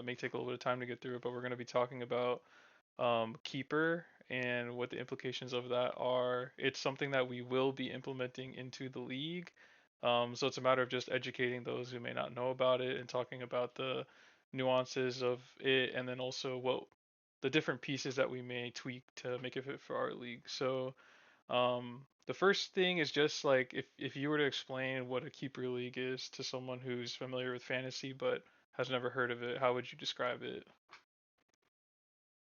may take a little bit of time to get through it, but we're going to be talking about keeper and what the implications of that are. It's something that we will be implementing into the league. So it's a matter of just educating those who may not know about it and talking about the nuances of it, and then also what the different pieces that we may tweak to make it fit for our league. So the first thing is just like if you were to explain what a keeper league is to someone who's familiar with fantasy but has never heard of it, how would you describe it?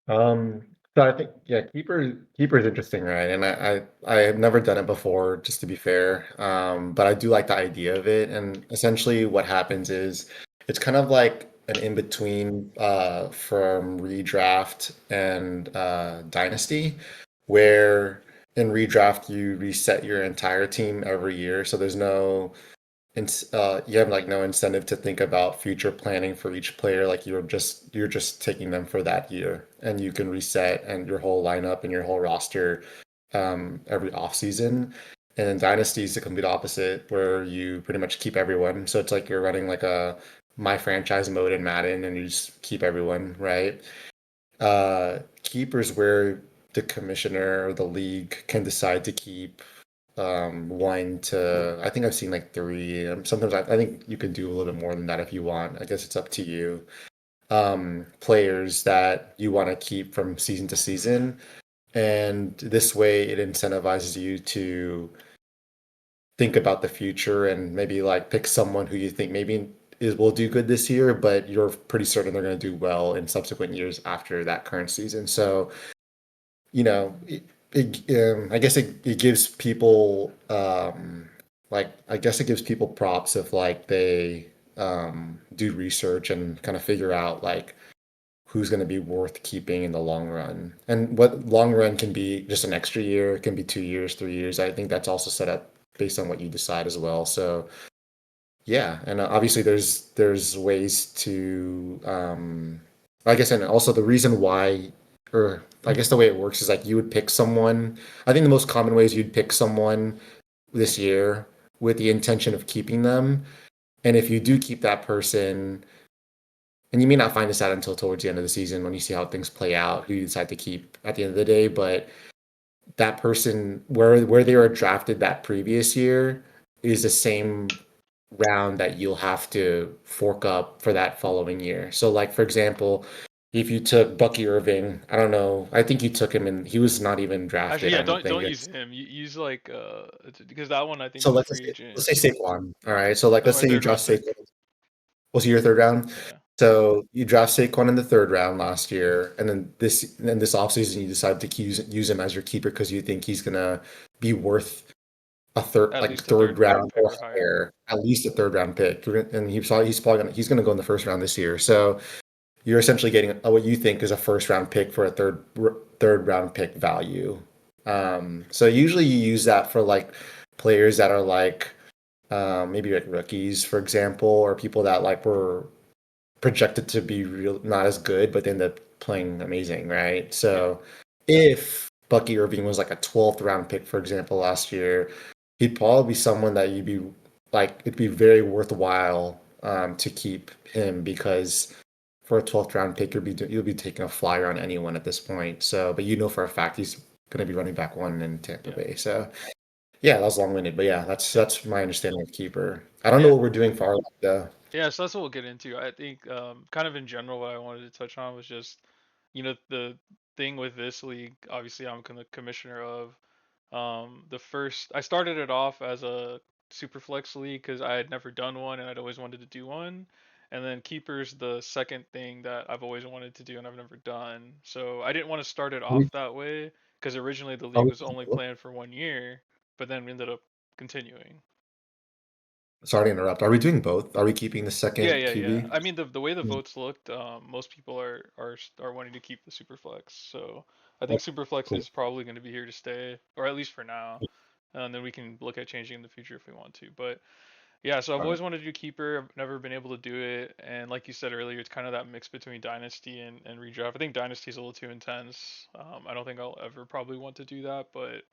Um, so I think yeah, keeper is interesting, right? And I have never done it before, just to be fair. But I do like the idea of it. And essentially, what happens is it's kind of like an in between from redraft and dynasty, where in redraft you reset your entire team every year, so there's no you have like no incentive to think about future planning for each player. Like you're just taking them for that year, and you can reset and your whole lineup and your whole roster every off season. And in Dynasty is the complete opposite, where you pretty much keep everyone. So it's like you're running like a my franchise mode in Madden, and you just keep everyone, right? Keepers where the commissioner or the league can decide to keep one to I think I've seen like three. Sometimes I think you can do a little bit more than that if you want. I guess it's up to you. Players that you want to keep from season to season, and this way it incentivizes you to think about the future and maybe like pick someone who you think maybe is will do good this year, but you're pretty certain they're going to do well in subsequent years after that current season. So you know, I guess it gives people like I guess it gives people props if like they do research and kind of figure out like who's going to be worth keeping in the long run. And what long run can be just an extra year, it can be 2 years, 3 years. I think that's also set up based on what you decide as well. So yeah, and obviously there's ways to I guess and also the reason why or I guess the way it works is like you would pick someone. I think the most common way is you'd pick someone this year with the intention of keeping them. And if you do keep that person, and you may not find this out until towards the end of the season when you see how things play out, who you decide to keep at the end of the day, but that person where they were drafted that previous year is the same round that you'll have to fork up for that following year. So like for example, if you took Bucky Irving, I don't know, I think you took him and he was not even Actually, drafted, I yeah, don't don't think. use him. Use like because that one I think So is a let's free agent. let's say Saquon. All right. So like That was let's my say you third draft round pick. Saquon. Was he your third round? Yeah, So you draft Saquon in the third round last year, and then this offseason you decide to use him as your keeper because you think he's gonna be worth a at least a third third round pick or or higher. higher, at least a third round pick. And he's gonna go in the first round this year. So you're essentially getting what you think is a first round pick for a third round pick value. So usually you use that for like players that are like maybe like rookies, for example, or people that like were projected to be real not as good, but they ended up playing amazing, right? Yeah, So if Bucky Irving was like a 12th round pick, for example, last year, he'd probably be someone that you'd be like it'd be very worthwhile to keep him because for a 12th round pick, you'll be taking a flyer on anyone at this point. So, but you know for a fact he's going to be running back one in Tampa yeah, Bay. So, yeah, that was long-winded, but yeah, yeah, that's my understanding of keeper. I don't know yeah. what we're doing for our league, though. Yeah, so that's what we'll get into. I think, kind of in general, what I wanted to touch on was just, the thing with this league. Obviously, I'm the commissioner of. The first, I started it off as a super flex league because I had never done one and I'd always wanted to do one. And then keeper's the second thing that I've always wanted to do and I've never done. So I didn't want to start it Are we, off that way because originally the are league we was only planned for 1 year, but then we ended up continuing. Sorry to interrupt. Are we doing both? Are we keeping the Yeah, second yeah, yeah. QB? I mean, the way the votes looked, most people are wanting to keep the Superflex. So I think Superflex Cool. is probably going to be here to stay, or at least for now. And then we can look at changing in the future if we want to. But yeah, so I've All right. always wanted to do keeper. I've never been able to do it, and like you said earlier, it's kind of that mix between dynasty and redraft. I think dynasty is a little too intense. I don't think I'll ever probably want to do that, but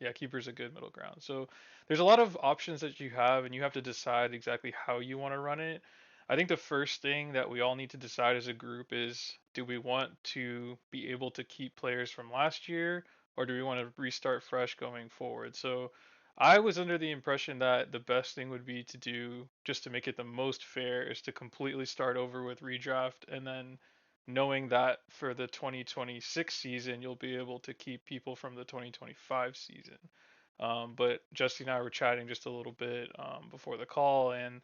yeah, keeper's a good middle ground. So there's a lot of options that you have, and you have to decide exactly how you want to run it. I think the first thing that we all need to decide as a group is, do we want to be able to keep players from last year, or do we want to restart fresh going forward? So I was under the impression that the best thing would be to do, just to make it the most fair, is to completely start over with redraft, and then knowing that for the 2026 season you'll be able to keep people from the 2025 season. But Jesse and I were chatting just a little bit before the call, and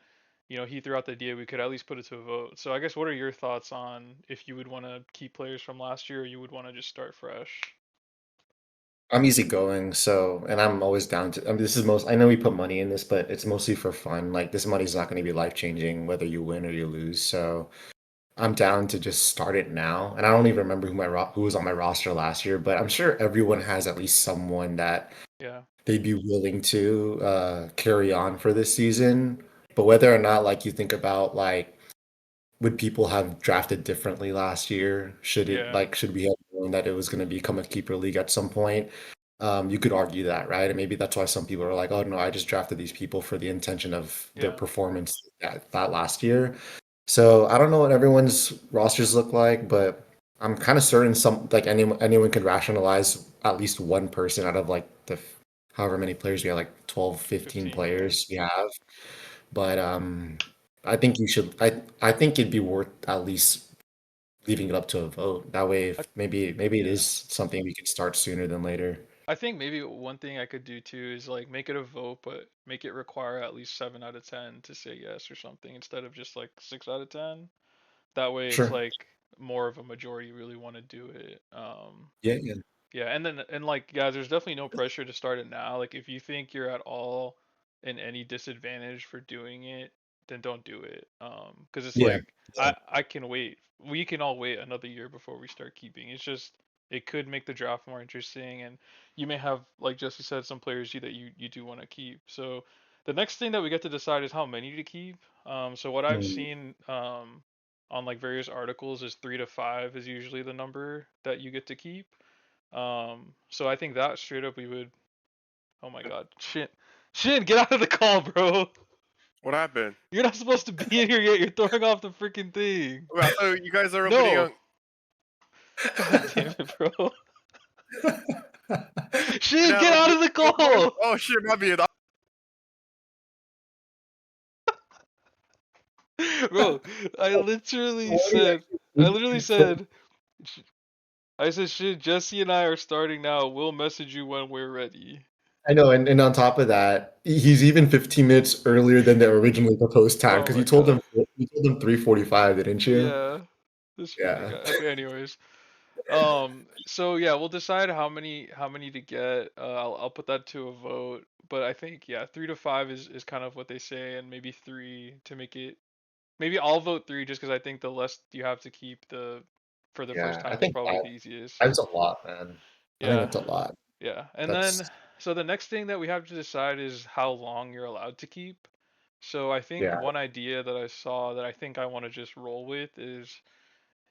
he threw out the idea we could at least put it to a vote. So I guess what are your thoughts on if you would want to keep players from last year, or you would want to just start fresh? I'm easygoing, so and I'm always down to. I mean, this is most. I know we put money in this, but it's mostly for fun. Like this money's not going to be life changing whether you win or you lose. So I'm down to just start it now. And I don't even remember who was on my roster last year, but I'm sure everyone has at least someone that Yeah, they'd be willing to carry on for this season. But whether or not, like you think about like would people have drafted differently last year? yeah, Should we have known that it was going to become a keeper league at some point? You could argue that, right? And maybe that's why some people are like, oh no, I just drafted these people for the intention of their yeah. performance that last year. So I don't know what everyone's rosters look like, but I'm kind of certain anyone could rationalize at least one person out of like the however many players we have, like 12, 15 15, yeah. players we have. But I think you should. I think it'd be worth at least leaving it up to a vote. That way, I, if maybe it is yeah. something we could start sooner than later. I think maybe one thing I could do too is like make it a vote, but make it require at least 7 out of 10 to say yes or something instead of just like 6 out of 10. That way, it's Sure. like more of a majority really want to do it. Yeah, yeah, Yeah, and then and like guys, there's definitely no pressure to start it now. Like if you think you're at all in any disadvantage for doing it, then don't do it. Because it's yeah, like yeah. I can wait. We can all wait another year before we start keeping. It's just it could make the draft more interesting, and you may have, like Jesse said, some players that you do want to keep. So the next thing that we get to decide is how many to keep. So what I've Mm. seen on like various articles is 3 to 5 is usually the number that you get to keep. So I think that straight up we would. Oh my God, shit, get out of the call, bro. What happened? You're not supposed to be in here yet. You're throwing off the freaking thing. Wait, I thought you guys are opening No, on. God damn it, bro. We're Shit, not get out opening of the no more. call, Oh shit, my bad. bro. I literally Why do you said, actually I think literally people- said, I said, shit. Jesse and I are starting now. We'll message you when we're ready. I know, and on top of that, he's even 15 minutes earlier than the originally proposed time Oh because my God. you told him 3:45, didn't you? Yeah, this freaking Yeah. guy. Okay, anyways. So yeah, we'll decide how many to get. I'll put that to a vote, but I think yeah, 3 to 5 is kind of what they say, and maybe three to make it. Maybe I'll vote three just because I think the less you have to keep the for the first Yeah, I time is think probably that the easiest. that's a lot, man. I think Yeah, that's a lot. yeah, and then That's so the next thing that we have to decide is how long you're allowed to keep. So I think yeah, one idea that I saw that I think I want to just roll with is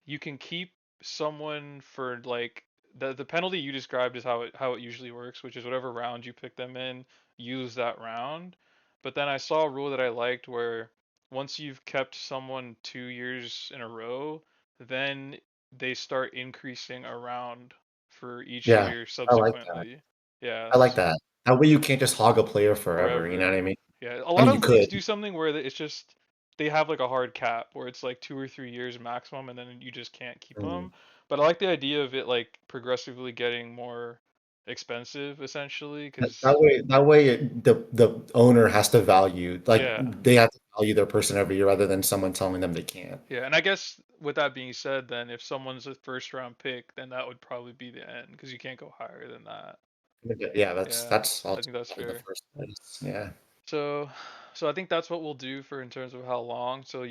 you can keep someone for like the penalty you described is how it usually works, which is whatever round you pick them in, use that round. But then I saw a rule that I liked where once you've kept someone 2 years in a row, then they start increasing around for each yeah. year I like that. subsequently. Yeah, I like that. That way you can't just hog a player forever, you know what forever. I mean? Yeah, a I lot mean, you of leagues could. do something where it's just they have like a hard cap where it's like 2 or 3 years maximum, and then you just can't keep Mm. them. But I like the idea of it like progressively getting more expensive, essentially, because The owner has to value, like yeah, they have to value their person every year rather than someone telling them they can't. yeah. And I guess with that being said, then if someone's a first round pick, then that would probably be the end because you can't go higher than that. Yeah, Yeah, that's I also think that's in the fair. first place. Yeah. So, so I think that's what we'll do for in terms of how long. So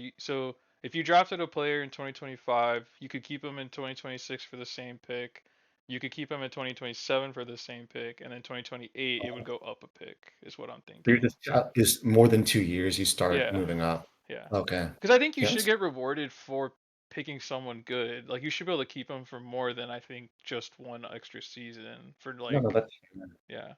if you drafted a player in 2025, you could keep him in 2026 for the same pick. You could keep him in 2027 for the same pick, and then 2028 it would go up a pick, is what I'm You're thinking. just is more than 2 years, you start Yeah, moving up. yeah. Okay. Because I think you should Yes. get rewarded for picking someone good. Like you should be able to keep them for more than I think just one extra season for No, no, like that's yeah.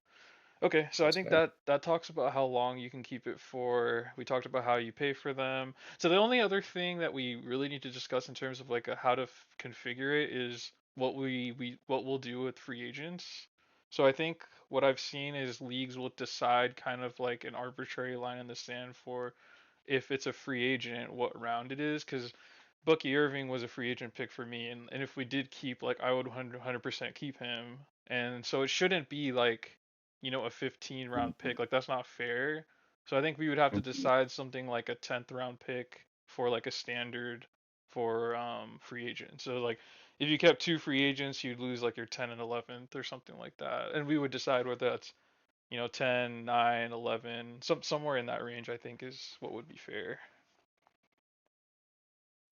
Okay, so I That's think fair. that talks about how long you can keep it for. We talked about how you pay for them. So the only other thing that we really need to discuss in terms of like how to configure it is what we'll do with free agents. So I think what I've seen is leagues will decide kind of like an arbitrary line in the sand for if it's a free agent, what round it is, because Bucky Irving was a free agent pick for me, and if we did keep, like, I would 100% keep him, and so it shouldn't be like, a 15 round pick, like that's not fair. So I think we would have to Mhm. decide something like a 10th round pick for like a standard for free agent. So like if you kept two free agents, you'd lose like your 10 and 11th or something like that, and we would decide whether that's 10, 9, 11, somewhere in that range, I think is what would be fair.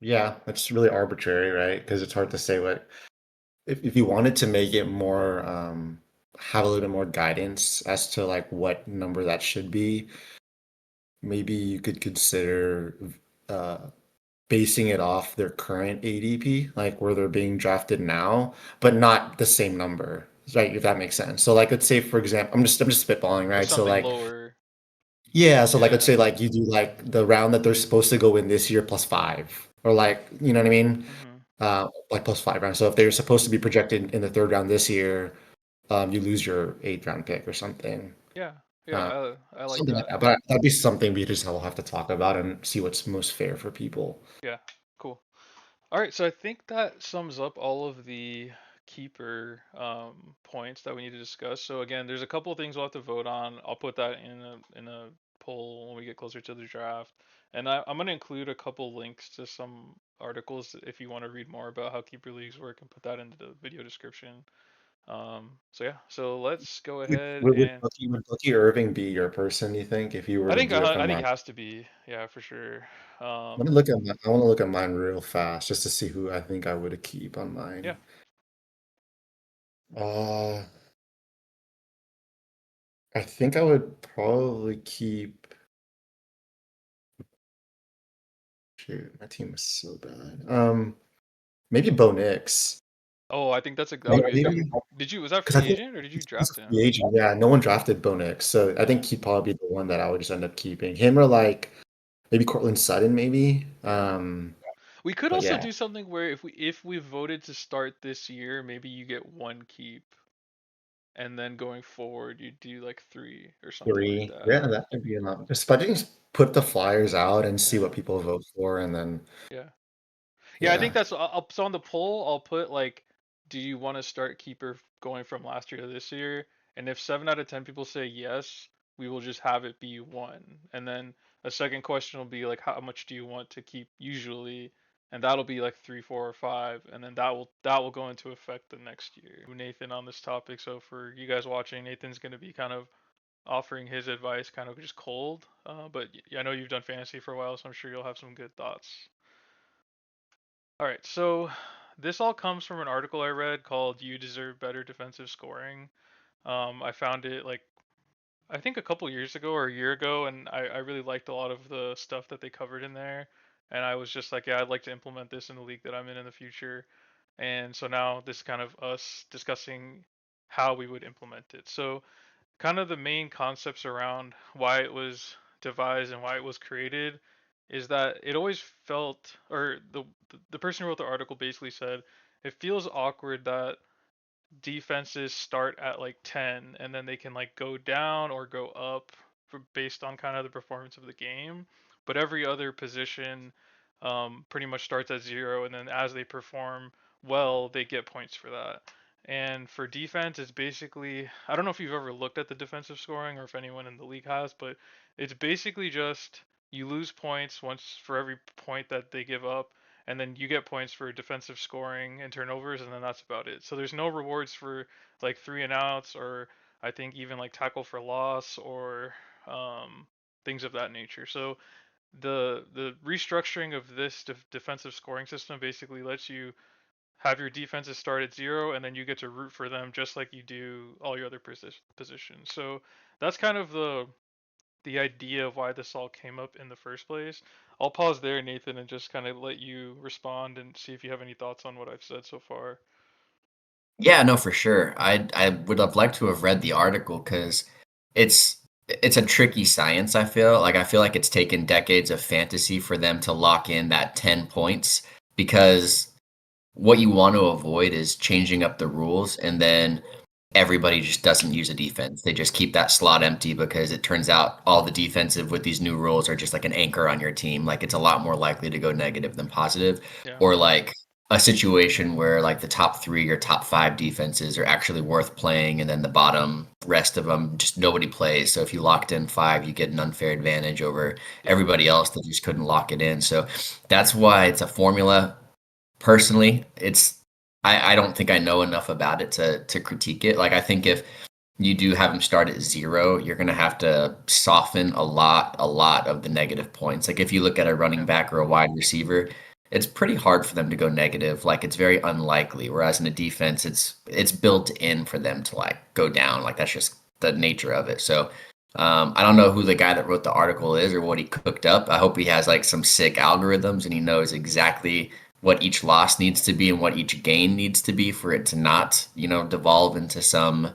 Yeah, it's really arbitrary, right? Because it's hard to say what if you wanted to make it more have a little bit more guidance as to like what number that should be, maybe you could consider uh basing it off their current ADP, like where they're being drafted now, but not the same number, right? If that makes sense. So like let's say for example, I'm just spitballing, Or right? So something like lower. yeah, so like let's Yeah. say like you do like the round that they're supposed to go in this year plus five, or like you know what I mean? Hmm. Like plus five rounds. So if they're supposed to be projected in the third round this year, you lose your eighth round pick or something. Yeah. Uh, Yeah, I like Something like that. that. But that'd be something we just will have to talk about and see what's most fair for people. Yeah. Cool. All right, so I think that sums up all of the keeper points that we need to discuss. So again, there's a couple of things we'll have to vote on. I'll put that in a poll when we get closer to the draft, and I'm gonna include a couple links to some articles if you want to read more about how keeper leagues work, and put that into the video description. So yeah, so let's go ahead and Would Bucky Irving be your person, you think, if you were to do it I from think it has to be, yeah, for sure. let me look at I want to look at mine real fast just to see who I think I would keep on Yeah. mine. Uh, I think I would probably keep. Shoot, my team was so bad. Maybe Bo Nix. Oh, I think that would be a good. Maybe Was that because I free think agent or did you he's a draft him? free agent. Yeah, no one drafted Bo Nix, so I think Yeah. he'd probably be the one that I would just end up keeping. Him or like maybe Cortland Sutton, maybe. Yeah. We could But also yeah, do something where if we voted to start this year, maybe you get one keep, and then going forward you do like three or something like three. that. Yeah, that could be enough. Just but just put the flyers out and see what Yeah. people vote for, and then Yeah. Yeah, I think yeah, that's so on the poll I'll put like, do you want to start keeper going from last year to this year? And if 7 out of 10 people say yes, we will just have it be one. And then a second question will be like, how much do you want to keep usually? And that'll be like three, four, or five, and then that will go into effect the next year. Nathan on this topic. So for you guys watching, Nathan's gonna be kind of offering his advice, kind of just cold. But I know you've done fantasy for a while, so I'm sure you'll have some good thoughts. All right, so this all comes from an article I read called "You Deserve Better Defensive Scoring." I found it like I think a couple years ago or a year ago, and I really liked a lot of the stuff that they covered in there. And I was just like, yeah, I'd like to implement this in the league that I'm in the future. And so now this is kind of us discussing how we would implement it. So kind of the main concepts around why it was devised and why it was created is that it always felt, or the person who wrote the article basically said, it feels awkward that defenses start at like 10 and then they can like go down or go up based on kind of the performance of the game, but every other position pretty much starts at 0, and then as they perform well they get points for that. And for defense it's basically, I don't know if you've ever looked at the defensive scoring or if anyone in the league has, but it's basically just you lose points once for every point that they give up, and then you get points for defensive scoring and turnovers, and then that's about it. So there's no rewards for like three and outs, or I think even like tackle for loss, or um, things of that nature. So the restructuring of this defensive scoring system basically lets you have your defenses start at 0, and then you get to root for them just like you do all your other positions. So that's kind of the idea of why this all came up in the first place. I'll pause there, Nathan, and just kind of let you respond and see if you have any thoughts on what I've said so far. Yeah, no, for sure. I would have liked to have read the article because it's a tricky science, I feel. Like I feel like it's taken decades of fantasy for them to lock in that 10 points because what you want to avoid is changing up the rules and then everybody just doesn't use a defense. They just keep that slot empty because it turns out all the defensive with these new rules are just like an anchor on your team. Like it's a lot more likely to go negative than positive. Yeah. Or like a situation where like the top 3 or top 5 defenses are actually worth playing and then the bottom rest of them just nobody plays. So if you locked in 5, you get an unfair advantage over Yep. everybody else that just couldn't lock it in. So that's why it's a formula. Personally, I don't think I know enough about it to critique it. Like I think if you do have them start at 0, you're gonna have to soften a lot of the negative points. Like if you look at a running Yep. back or a wide receiver, it's pretty hard for them to go negative. Like it's very unlikely. Whereas in a defense, it's built in for them to like go down. Like that's just the nature of it. So I don't know who the guy that wrote the article is or what he cooked up. I hope he has like some sick algorithms and he knows exactly what each loss needs to be and what each gain needs to be for it to not, devolve into some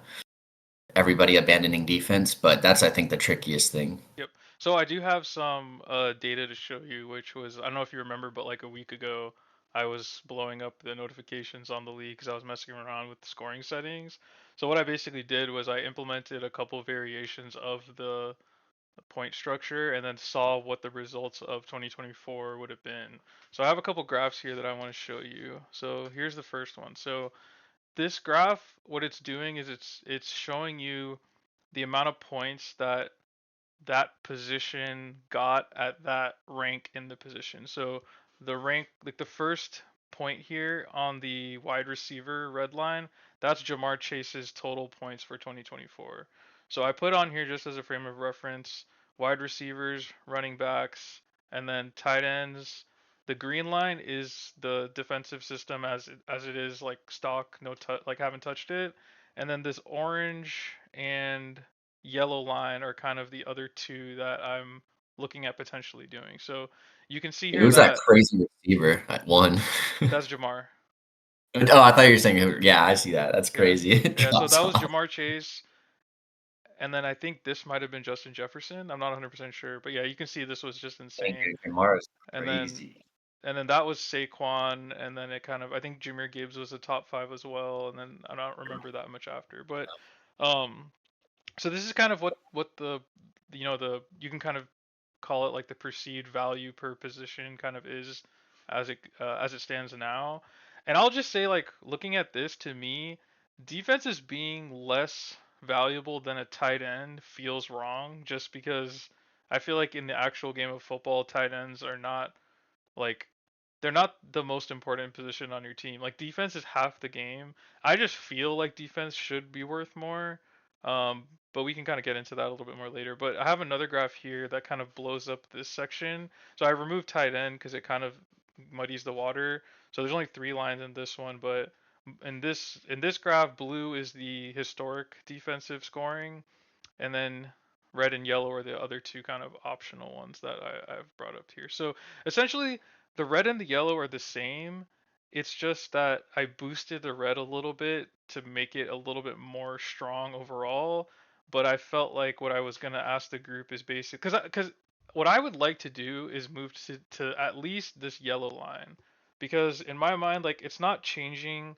everybody abandoning defense. But that's, I think, the trickiest thing. Yep. So I do have some data to show you, which was, I don't know if you remember, but like a week ago, I was blowing up the notifications on the league because I was messing around with the scoring settings. So what I basically did was I implemented a couple variations of the point structure and then saw what the results of 2024 would have been. So I have a couple graphs here that I want to show you. So here's the first one. So this graph, what it's doing is it's showing you the amount of points that position got at that rank in the position. So the rank, like the first point here on the wide receiver red line, that's Jamar Chase's total points for 2024. So I put on here just as a frame of reference wide receivers, running backs, and then tight ends. The green line is the defensive system as it is like stock, no like haven't touched it. And then this orange and yellow line are kind of the other two that I'm looking at potentially doing. So you can see here Who's that that crazy receiver at one? that's Jamar. Oh, I thought you were saying, yeah, I see that. That's Yeah. crazy. It Yeah, so drops that was off. Jamar Chase. And then I think this might have been Justin Jefferson. I'm not 100% sure. But yeah, you can see this was just Thank insane. you. Kamara's And then crazy. and then that was Saquon. And then it kind of, I think Jameer Gibbs was a top five as well. And then I don't remember that much after. But um, so this is kind of what the you can kind of call it like the perceived value per position kind of is as it stands now. And I'll just say like looking at this to me, defenses being less valuable than a tight end feels wrong just because I feel like in the actual game of football, tight ends are not like they're not the most important position on your team. Like defense is half the game. I just feel like defense should be worth more. Um, but we can kind of get into that a little bit more later. But I have another graph here that kind of blows up this section. So I removed tight end because it kind of muddies the water. So there's only 3 lines in this one, but in this graph, blue is the historic defensive scoring, and then red and yellow are the other two kind of optional ones that I've brought up here. So essentially, the red and the yellow are the same. It's just that I boosted the red a little bit to make it a little bit more strong overall. But I felt like what I was gonna ask the group is basic, because what I would like to do is move to at least this yellow line, because in my mind, like it's not changing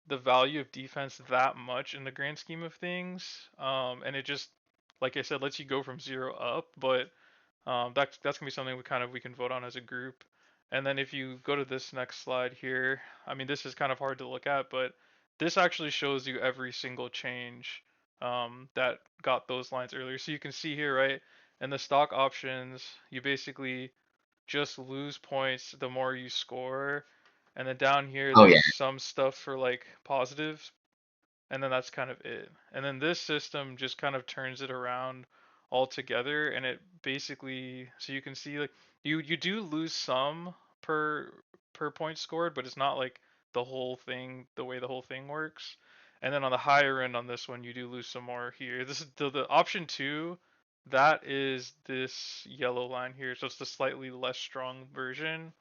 the value of defense that much in the grand scheme of things. And it just, like I said, lets you go from 0 up. But that's gonna be something we can vote on as a group. And then if you go to this next slide here, I mean this is kind of hard to look at, but this actually shows you every single change that got those lines earlier. So you can see here, right, in the stock options, you basically just lose points the more you score. And then down here, Oh, there's yeah. some stuff for like positives, and then that's kind of it. And then this system just kind of turns it around altogether, and it basically, so you can see like you do lose some per point scored, but it's not like the whole thing, the way the whole thing works. And then on the higher end on this one, you do lose some more here. This is the option two. That is this yellow line here, so it's the slightly less strong version.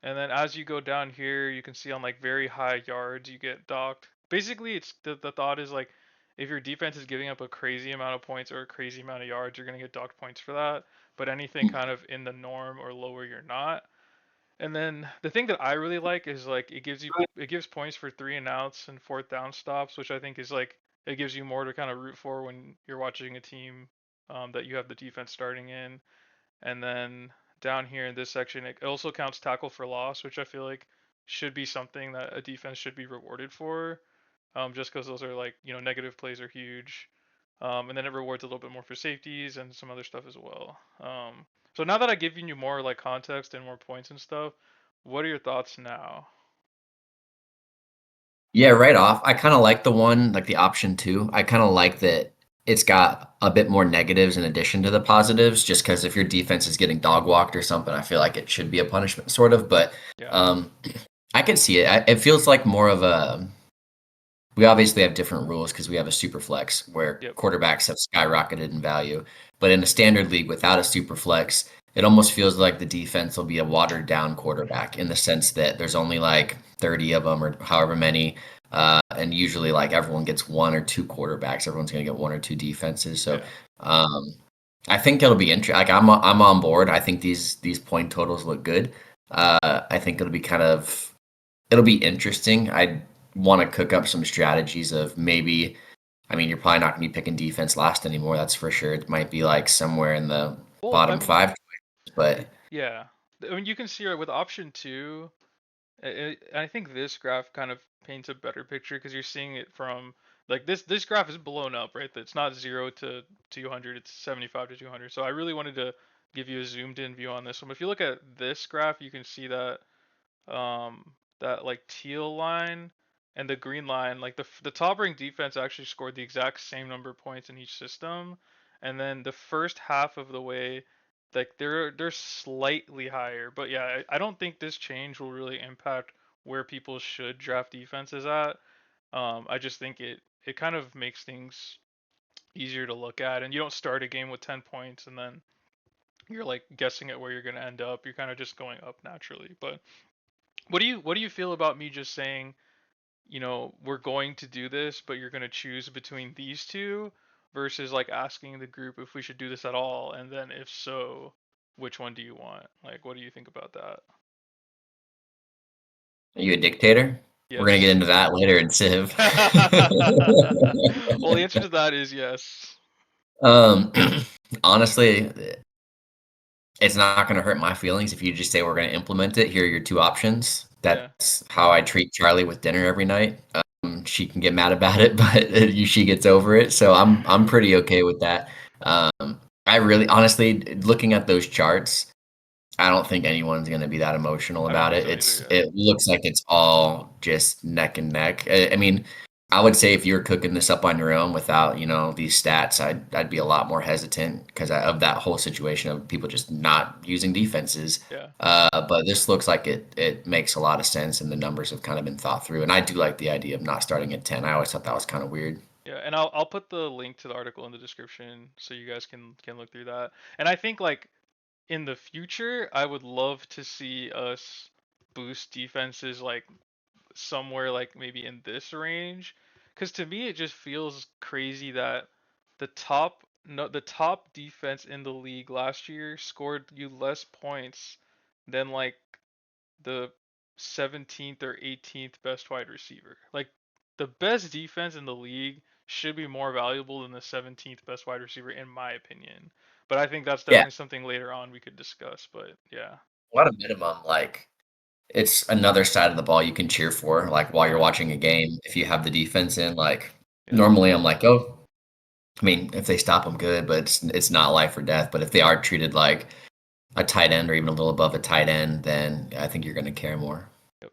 And then as you go down here, you can see on like very high yards, you get docked. Basically, it's the thought is like if your defense is giving up a crazy amount of points or a crazy amount of yards, you're going to get docked points for that. But anything kind of in the norm or lower, you're not. And then the thing that I really like is like it gives points for 3 and outs and fourth down stops, which I think is like it gives you more to kind of root for when you're watching a team that you have the defense starting in. And then down here in this section, it also counts tackle for loss, which I feel like should be something that a defense should be rewarded for, just because those are like negative plays are huge. And then it rewards a little bit more for safeties and some other stuff as well. So now that I've given you more like context and more points and stuff, what are your thoughts now? Yeah, right off. I kind of like the one, like the option two. I kind of like that it's got a bit more negatives in addition to the positives, just because if your defense is getting dog walked or something, I feel like it should be a punishment, sort of. But Yeah. um, I can see it. It feels like more of a. We obviously have different rules because we have a super flex where Yep. quarterbacks have skyrocketed in value. But in a standard league without a super flex, it almost feels like the defense will be a watered down quarterback in the sense that there's only like 30 of them or however many. And usually, like everyone gets one or two quarterbacks. Everyone's going to get one or two defenses. So, Yeah. um, I think it'll be interesting. Like I'm on board. I think these point totals look good. I think it'll be interesting. I want to cook up some strategies of maybe. I mean, you're probably not going to be picking defense last anymore. That's for sure. It might be like somewhere in the Well, I bottom mean, five, but yeah. I mean, you can see right with option two. I think this graph kind of paints a better picture because you're seeing it from like this graph is blown up, right? It's not 0 to 200, it's 75 to 200. So I really wanted to give you a zoomed in view on this one. If you look at this graph, you can see that like teal line and the green line, like the top ranked defense actually scored the exact same number of points in each system, and then the first half of the way, like they're slightly higher, but yeah, I don't think this change will really impact where people should draft defenses at. I just think it kind of makes things easier to look at, and you don't start a game with 10 points and then you're like guessing at where you're going to end up. You're kind of just going up naturally. But what do you feel about me just saying, we're going to do this, but you're going to choose between these two versus like asking the group if we should do this at all, and then if so, which one do you want? Like, what do you think about that? are you a dictator? We're gonna get Yes. into that later in Civ. Well, the answer to that is yes. um, honestly, it's not going to hurt my feelings if you just say we're going to implement it. Here are your two options. Yeah. That's how I treat Charlie with dinner every night. She can get mad about it, but she gets over it. So I'm pretty okay with that. I really honestly looking at those charts, I don't think anyone's going to be that emotional I don't about think it. so either, yeah. It looks like it's all just neck and neck. I mean, I would say if you're cooking this up on your own without, these stats, I'd be a lot more hesitant because of that whole situation of people just not using defenses. Yeah. But this looks like it makes a lot of sense, and the numbers have kind of been thought through. And I do like the idea of not starting at 10. I always thought that was kind of weird. Yeah, and I'll put the link to the article in the description so you guys can look through that. And I think like in the future, I would love to see us boost defenses like somewhere like maybe in this range, because to me it just feels crazy that the top no the top defense in the league last year scored you less points than like the 17th or 18th best wide receiver. Like the best defense in the league should be more valuable than the 17th best wide receiver in my opinion. But I think that's Yeah, definitely something later on we could discuss, but yeah. what a minimum like it's another side of the ball you can cheer for, like while you're Yeah. watching a game. If you have the defense in, like Yeah. normally I'm like, oh, I mean, if they stop them, good, but it's not life or death. But if they are treated like a tight end or even a little above a tight end, then I think you're going to care more. Yep.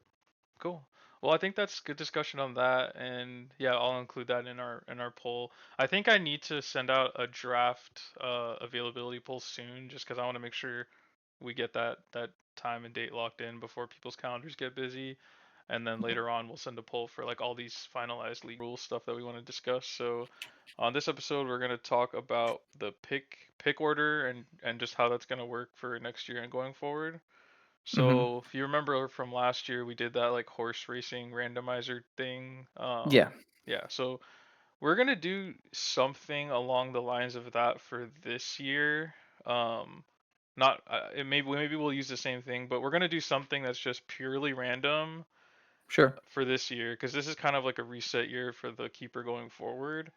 Cool. Well, I think that's good discussion on that, and yeah, I'll include that in our poll. I think I need to send out a draft availability poll soon, just because I want to make sure we get that time and date locked in before people's calendars get busy, and then later on we'll send a poll for like all these finalized league rules stuff that we want to discuss. So on this episode, we're gonna talk about the pick order and just how that's gonna work for next year and going forward. Hmm. So if you remember from last year, we did that like horse racing randomizer thing. Yeah. Yeah. So We're gonna do something along the lines of that for this year. Not it maybe we'll use the same thing, but we're gonna do something that's just purely random Sure. for this year because this is kind of like a reset year for the keeper going forward.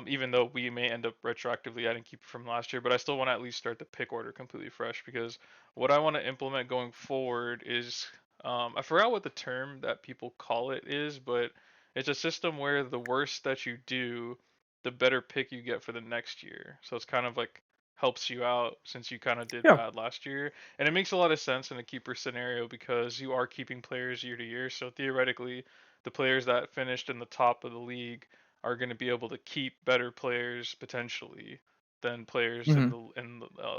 Even though we may end up retroactively adding keeper from last year, but I still want to at least start the pick order completely fresh because what I want to implement going forward is I forgot what the term that people call it is, but it's a system where the worse that you do, the better pick you get for the next year. So it's kind of like helps you out since you kind of did Yeah. bad last year. And it makes a lot of sense in a keeper scenario because you are keeping players year to year. So theoretically, the players that finished in the top of the league are going to be able to keep better players potentially than players in hmm the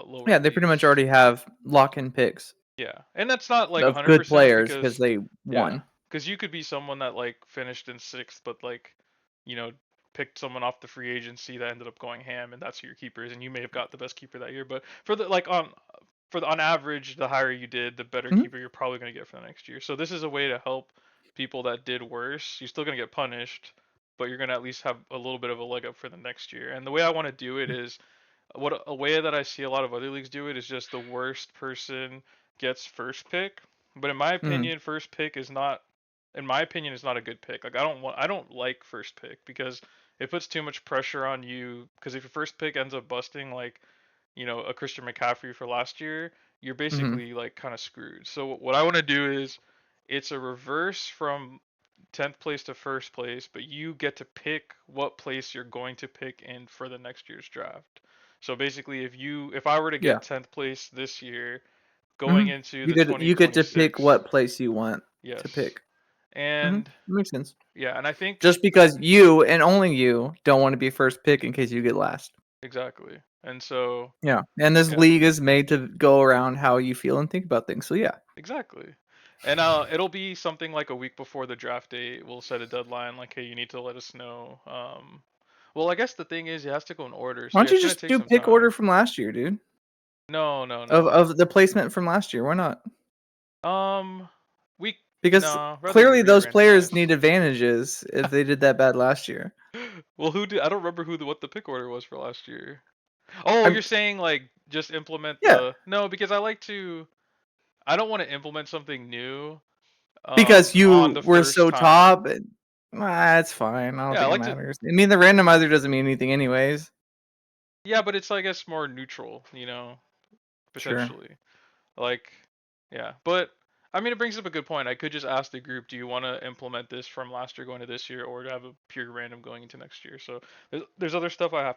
lower Yeah, they pretty much leagues. already have lock-in picks Yeah, and that's not like of good 100% players because because they yeah, won. because you could be someone that like finished in sixth, but like you know picked someone off the free agency that ended up going ham, and that's who your keepers, and you may have got the best keeper that year. But for the like on average, the higher you did, the better hmm keeper you're probably going to get for the next year. So this is a way to help people that did worse. You're still going to get punished, but you're going to at least have a little bit of a leg up for the next year. And the way I want to do it is what a way that I see a lot of other leagues do it is just the worst person gets first pick. But in my hmm opinion, first pick is not in my opinion is not a good pick. Like I don't like first pick because it puts too much pressure on you because if your first pick ends up busting like a Christian McCaffrey for last year, you're hmm basically like kind of screwed. So what I want to do is it's a reverse from 10th place to first place, but you get to pick what place you're going to pick in for the next year's draft. So basically if I were to Yeah. get 10th place this year going hmm into You the get to pick 2026, what place you want to yes. pick. And Makes sense. yeah, and I think Just because you and only you don't want to be first pick in case you get last. exactly. And so Yeah. And this yeah, league is made to go around how you feel and think about things. So yeah. exactly. And it'll be something like a week before the draft date. We'll set a deadline like, hey, you need to let us know. Well, I guess the thing is, it has to go in order, Why so don't yeah, you it's gonna just take do some pick order time. from last year, dude? No, no, Of no. the placement from last year. Why not? Um, we Because no, rather clearly those players re-randomize. need advantages if they did that bad last year. Well, who did? I don't remember what the pick order was for last year. Oh, I'm you're saying like just implement yeah, the no, because I like to. I don't want to implement something new because on you the were first so time. top. It's fine. I don't Yeah, I think it like to. matters. I mean, the randomizer doesn't mean anything, anyways. Yeah, but it's I guess more neutral, Sure. potentially. Like, yeah, but I mean, it brings up a good point. I could just ask the group, do you want to implement this from last year going to this year, or to have a pure random going into next year? So there's other stuff I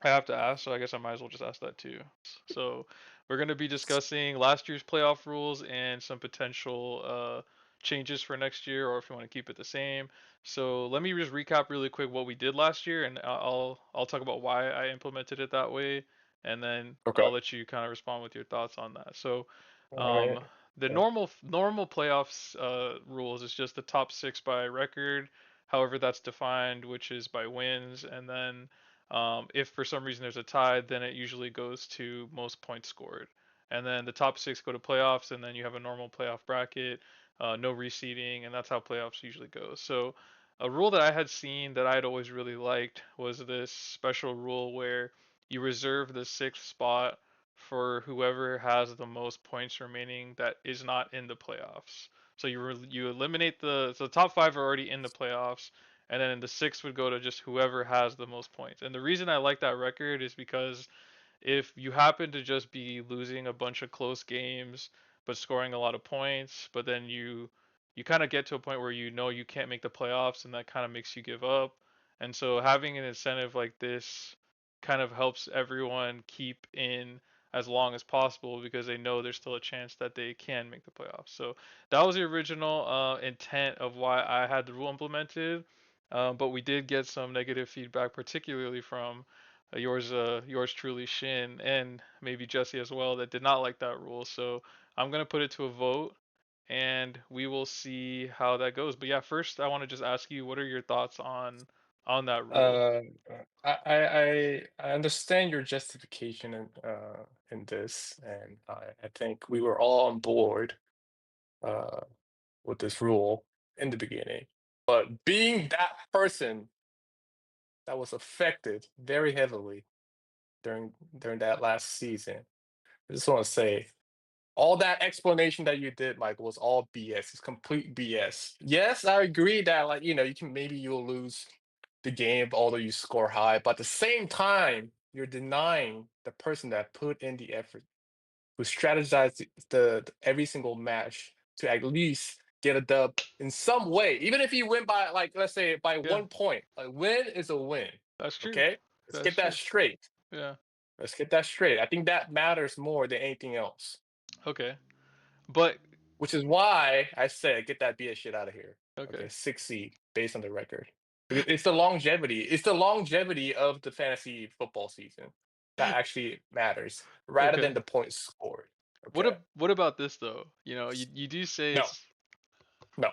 have to ask, so I guess I might as well just ask that too. So we're going to be discussing last year's playoff rules and some potential changes for next year, or if you want to keep it the same. So let me just recap really quick what we did last year, and I'll talk about why I implemented it that way, and then Okay. I'll let you kind of respond with your thoughts on that. So All um, right. the Yeah. normal playoffs rules is just the top six by record, however that's defined, which is by wins, and then if for some reason there's a tie, then it usually goes to most points scored, and then the top six go to playoffs, and then you have a normal playoff bracket, no reseeding, and that's how playoffs usually go. So a rule that I had seen that I had always really liked was this special rule where you reserve the sixth spot for whoever has the most points remaining that is not in the playoffs. So you eliminate the top five are already in the playoffs, and then the six would go to just whoever has the most points. And the reason I like that record is because if you happen to just be losing a bunch of close games but scoring a lot of points, but then you kind of get to a point where you know you can't make the playoffs and that kind of makes you give up. And so having an incentive like this kind of helps everyone keep in as long as possible because they know there's still a chance that they can make the playoffs. So that was the original intent of why I had the rule implemented. But we did get some negative feedback, particularly from yours truly, Shin, and maybe Jesse as well, that did not like that rule. So I'm gonna put it to a vote, and we will see how that goes. But yeah, first I want to just ask you, what are your thoughts on that rule? Uh, I understand your justification in this, and I think we were all on board uh, with this rule in the beginning. But being that person that was affected very heavily during that last season. I just want to say all that explanation that you did, Michael, was all BS. It's complete BS. Yes, I agree that like you'll lose the game although you score high, but at the same time, you're denying the person that put in the effort, who strategized every single match to at least get a dub in some way, even if you win by like let's say by Yeah, 1 point. A win is a win. that's true. Okay, let's That's get that true. straight. Yeah. Let's get that straight. I think that matters more than anything else. Okay. But Which is why I said get that BS shit out of here. okay. Okay, 6 seed based on the record. It's the longevity. It's the longevity of the fantasy football season that actually matters, rather than Okay. the points scored. What Okay. what about this though? You do say No. it's No.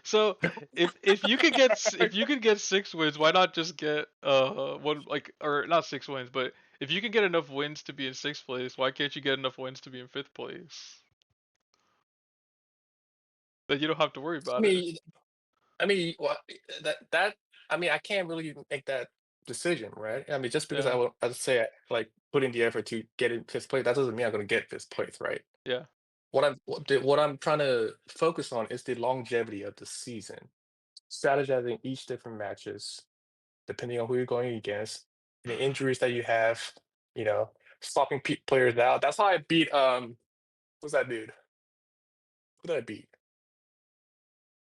so if you could get if you could get 6 wins, why not just get one like or not 6 wins, but if you can get enough wins to be in 6th place, why can't you get enough wins to be in 5th place? Then you don't have to worry I about it. mean, well, I can't really make that decision, right? I mean, just because Yeah. I say like put in the effort to get in 5th place, that doesn't mean I'm going to get 5th place, right? Yeah. What I'm trying to focus on is the longevity of the season, strategizing each different matches, depending on who you're going against, the injuries that you have, you know, swapping players out. That's how I beat what's that dude? Who did I beat?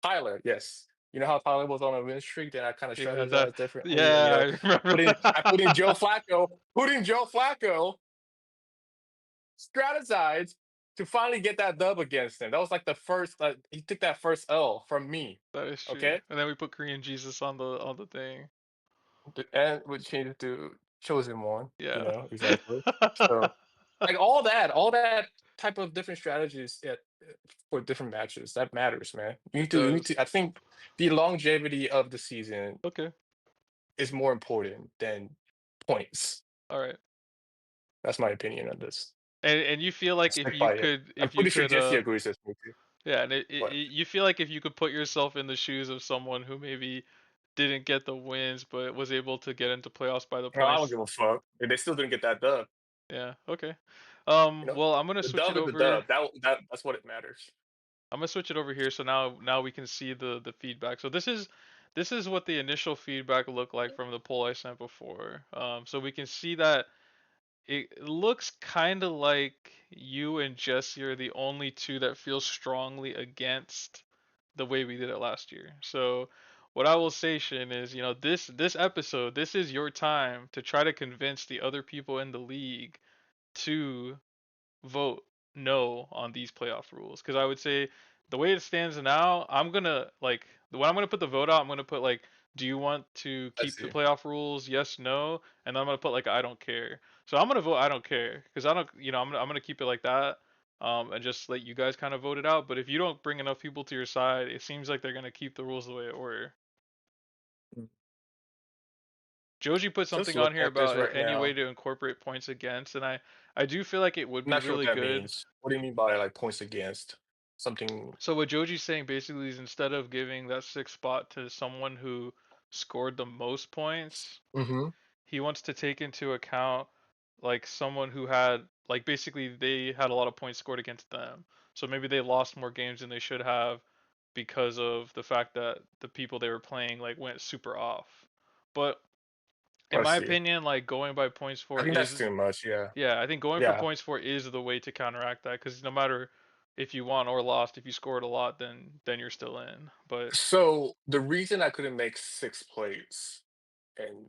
Tyler, yes. You know how Tyler was on a win streak, then I kind of Yeah, that strategized differently, and yeah, I remember I put in that. Joe Flacco, strategized to finally get that dub against him. That was like the first he took that first L from me. That is true. Okay? And then we put Korean Jesus on the thing. And we changed it to chosen one, Yeah. exactly. So like all that type of different strategies for different matches, that matters, man. It does. I think the longevity of the season Okay. is more important than points. All right. That's my opinion on this. And you feel I like stick by it. I'm if you pretty sure could Jesse agrees with me too. yeah, and But you feel like if you could put yourself in the shoes of someone who maybe didn't get the wins but was able to get into playoffs by the no, I don't points. give a fuck. They still didn't get that dub. Yeah, okay. You know, Well, I'm gonna the switch dub it is the over. dub. That's what it matters. I'm gonna switch it over here so now we can see the feedback. So this is what the initial feedback looked like from the poll I sent before. So we can see that it looks kind of like you and Jesse are the only two that feel strongly against the way we did it last year. So what I will say, Shin, is this episode, this is your time to try to convince the other people in the league to vote no on these playoff rules. Because I would say the way it stands now, I'm gonna like when I'm gonna put the vote out, I'm gonna put like, do you want to I keep the see. playoff rules? Yes, no, and then I'm gonna put like I don't care. So I'm gonna vote I don't care because I don't, I'm gonna keep it like that. And just let you guys kind of vote it out. But if you don't bring enough people to your side, it seems like they're gonna keep the rules the way it were. Mm. Joji put Just something on looking here at this about right any way now. to incorporate points against, and I do feel like it would I'm be not sure what really that good. means. What do you mean by like points against? Something. So what Joji's saying basically is instead of giving that 6th spot to someone who scored the most points, Mm-hmm. he wants to take into account like someone who had like basically they had a lot of points scored against them. So maybe they lost more games than they should have because of the fact that the people they were playing like went super off. But in I my see. opinion, like going by points I for think that's is too much. Yeah. yeah, I think going for Yeah. points for is the way to counteract that because no matter if you won or lost, if you scored a lot, then you're still in. But So the reason I couldn't make 6th place and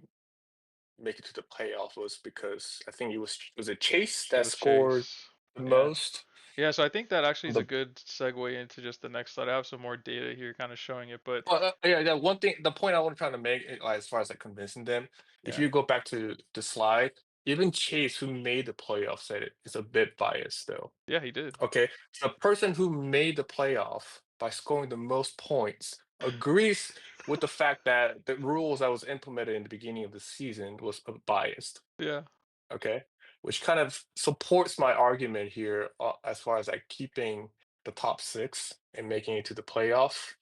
make it to the playoff was because I think it was a Chase it that was scored Chase. the Yeah. most. Yeah, so I think that actually is a The good segue into just the next slide. I have some more data here kind of showing it, but yeah, one thing, the point I want to try to make, like, as far as like convincing them, if yeah. you go back to the slide, even Chase, who made the playoff, said it is a bit biased though. Yeah, he did. Okay, the person who made the playoff by scoring the most points agrees with the fact that the rules that was implemented in the beginning of the season was biased. Yeah. Okay, which kind of supports my argument here as far as like keeping the top 6 and making it to the playoff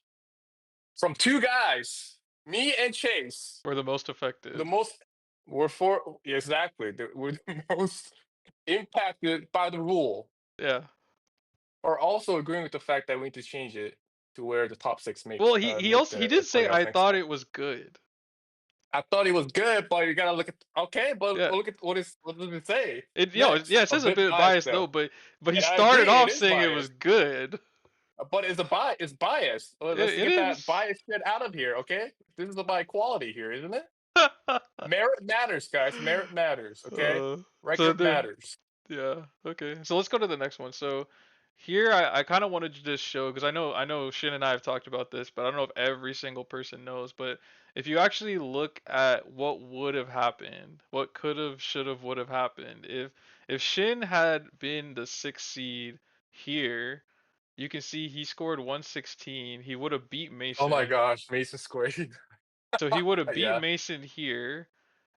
from 2 guys Me and Chase, We're the most affected. the most, we're for exactly. We're the most impacted by the rule. Yeah. Are also agreeing with the fact that we need to change it to where the top six Well, makes he make also he the did say playoffs I next thought time. it was good. I thought it was good, but you gotta look at okay, but Yeah. look at what does it say? It Next, yeah, it a says a bit bit biased biased though, though, but he and I started agree it off is saying it was biased, good. but it's biased. Let's It get that is. biased shit out of here, okay? This is about equality here, isn't it? Merit matters, guys. Merit matters, okay? So Record there. matters. Yeah. Okay. So let's go to the next one. So here I kind of wanted to just show because I know Shin and I have talked about this, but I don't know if every single person knows. But if you actually look at what would have happened, what could have, should have, would have happened if Shin had been the sixth seed here, you can see he scored 116. He would have beat Oh my Mason. gosh, Mason squared. So he would have beat Yeah. Mason here,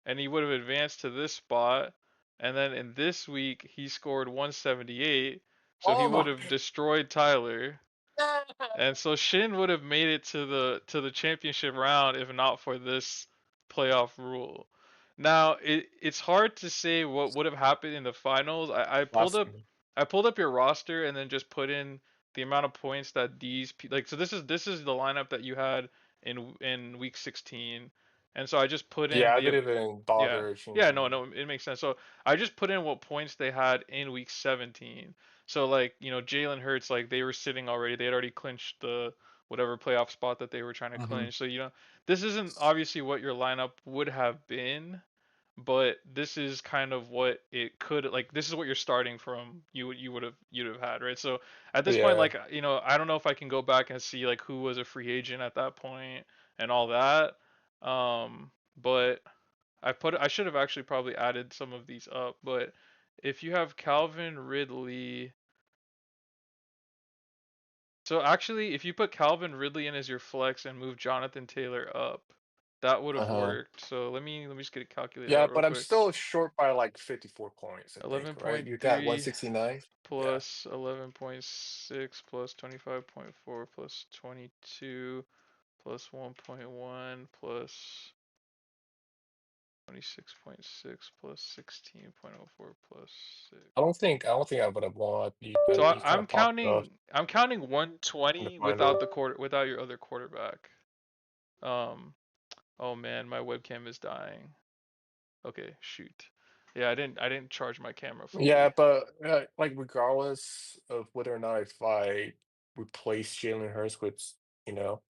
and he would have advanced to this spot. And then in this week, he scored 178. So he Oh would my have destroyed Tyler. god. And so Shin would have made it to the championship round if not for this playoff rule. Now it's hard to say what would have happened in the finals. Blasphemy. I pulled up your roster and then just put in the amount of points that like so this is the lineup that you had in week 16. And so I just put in Yeah, I the didn't even yeah. bother Yeah, changing no, it. no, it makes sense. So I just put in what points they had in week 17. So like, Jalen Hurts, like they were sitting already. They had already clinched the whatever playoff spot that they were trying to Mm-hmm. clinch. So, this isn't obviously what your lineup would have been, but this is kind of what it could like this is what you're starting from. You'd have had, right? So at this point, Yeah. like, I don't know if I can go back and see like who was a free agent at that point and all that. But I should have actually probably added some of these up, but if you have Calvin Ridley, so actually if you put Calvin Ridley in as your flex and move Jonathan Taylor up, that would have Uh-huh. worked. So let me just get it calculated Yeah, out real but I'm quick. still short by like 54 points, I think, right? You got 11.3 169? Yeah. plus 11.6 plus 25.4 plus 22 plus 1.1 plus 26.6 plus 16.04 plus 6. I don't think I would have won. So You kind of popped it off I'm counting in the 120 final. without your other quarterback. Um oh man, my webcam is dying. Okay, shoot. Yeah, I didn't charge my camera Yeah, fully. but like regardless of whether or not if I replace Jalen Hurts with, you know,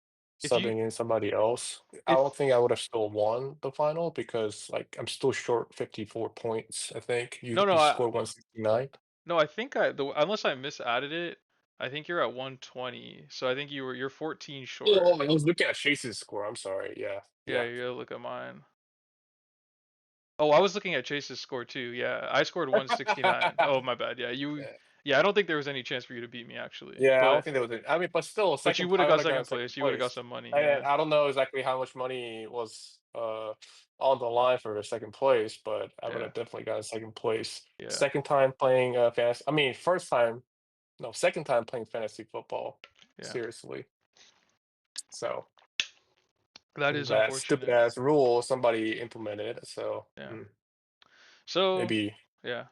If you subbing in somebody else, I if don't think I would have still won the final because like I'm still short 54 points, I think. no no You I scored 169. no I think unless I misadded it, I think you're at 120. So I think you're 14 short. Oh, I was looking at Chase's score. I'm sorry. Yeah. Yeah, Yeah. you gotta look at mine. Oh, I was looking at Chase's score too. Yeah, I scored 169. Oh, my bad. Yeah, I don't think there was any chance for you to beat me actually. Yeah, I don't But think there was. I mean, but still, you second. would have I got would have gotten second second place. You would have got place, some money. and Yeah. I don't know exactly how much money was on the line for the second place, but I would Yeah. have definitely gotten second place. Yeah. Second time playing fantasy. I mean, first time. No, second time playing fantasy football. Yeah. Seriously. So That is that stupid unfortunate. ass rule somebody implemented. So Yeah. So, maybe yeah.